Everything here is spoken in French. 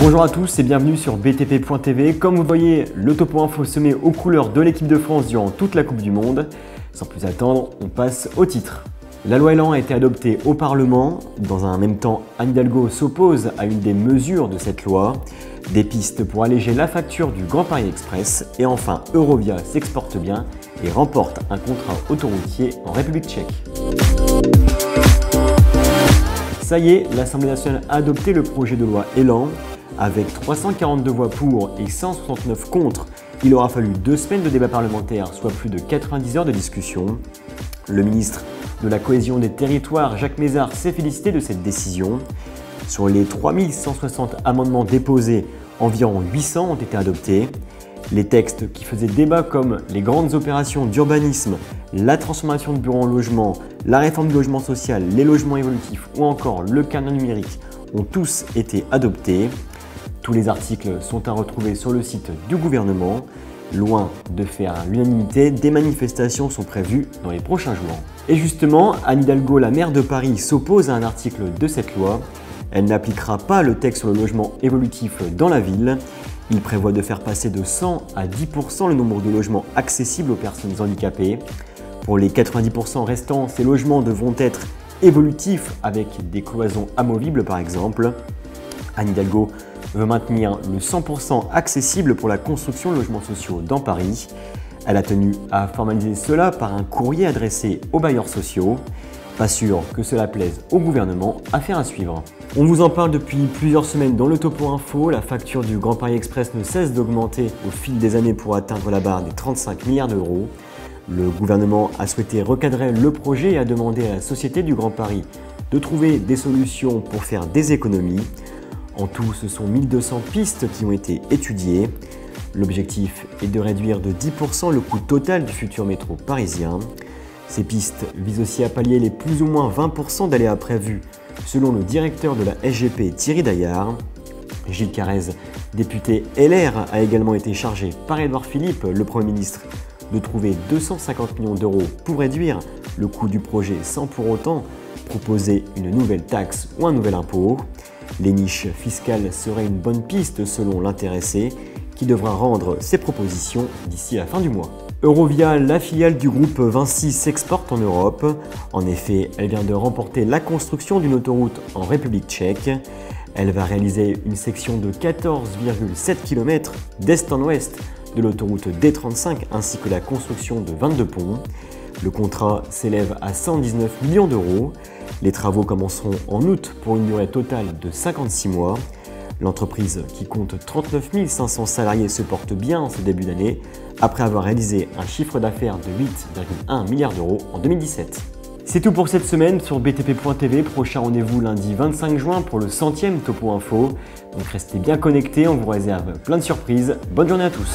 Bonjour à tous et bienvenue sur btp.tv. Comme vous voyez, le Topo Info se met aux couleurs de l'équipe de France durant toute la Coupe du Monde. Sans plus attendre, on passe au titre. La loi Elan a été adoptée au Parlement. Dans un même temps, Anne Hidalgo s'oppose à une des mesures de cette loi. Des pistes pour alléger la facture du Grand Paris Express. Et enfin, Eurovia s'exporte bien et remporte un contrat autoroutier en République tchèque. Ça y est, l'Assemblée nationale a adopté le projet de loi Elan. Avec 342 voix pour et 169 contre, il aura fallu 2 semaines de débat parlementaire, soit plus de 90 heures de discussion. Le ministre de la Cohésion des Territoires, Jacques Mézard, s'est félicité de cette décision. Sur les 3160 amendements déposés, environ 800 ont été adoptés. Les textes qui faisaient débat comme les grandes opérations d'urbanisme, la transformation de bureaux en logement, la réforme du logement social, les logements évolutifs ou encore le carnet numérique ont tous été adoptés. Tous les articles sont à retrouver sur le site du gouvernement. Loin de faire l'unanimité, des manifestations sont prévues dans les prochains jours. Et justement, Anne Hidalgo, la maire de Paris, s'oppose à un article de cette loi. Elle n'appliquera pas le texte sur le logement évolutif dans la ville. Il prévoit de faire passer de 100 à 10% le nombre de logements accessibles aux personnes handicapées. Pour les 90% restants, ces logements devront être évolutifs avec des cloisons amovibles par exemple. Anne Hidalgo veut maintenir le 100% accessible pour la construction de logements sociaux dans Paris. Elle a tenu à formaliser cela par un courrier adressé aux bailleurs sociaux. Pas sûr que cela plaise au gouvernement, affaire à suivre. On vous en parle depuis plusieurs semaines dans le Topo Info. La facture du Grand Paris Express ne cesse d'augmenter au fil des années pour atteindre la barre des 35 milliards d'euros. Le gouvernement a souhaité recadrer le projet et a demandé à la Société du Grand Paris de trouver des solutions pour faire des économies. En tout, ce sont 1200 pistes qui ont été étudiées. L'objectif est de réduire de 10% le coût total du futur métro parisien. Ces pistes visent aussi à pallier les plus ou moins 20% d'aléas prévus, selon le directeur de la SGP Thierry Daillard. Gilles Carrez, député LR, a également été chargé par Édouard Philippe, le Premier ministre, de trouver 250 millions d'euros pour réduire le coût du projet sans pour autant proposer une nouvelle taxe ou un nouvel impôt. Les niches fiscales seraient une bonne piste selon l'intéressé qui devra rendre ses propositions d'ici la fin du mois. Eurovia, la filiale du groupe Vinci, s'exporte en Europe. En effet, elle vient de remporter la construction d'une autoroute en République tchèque. Elle va réaliser une section de 14,7 km d'est en ouest de l'autoroute D35 ainsi que la construction de 22 ponts. Le contrat s'élève à 119 millions d'euros. Les travaux commenceront en août pour une durée totale de 56 mois. L'entreprise, qui compte 39 500 salariés, se porte bien en ce début d'année, après avoir réalisé un chiffre d'affaires de 8,1 milliards d'euros en 2017. C'est tout pour cette semaine sur btp.tv. Prochain rendez-vous lundi 25 juin pour le 100e Topo Info. Donc restez bien connectés, on vous réserve plein de surprises. Bonne journée à tous.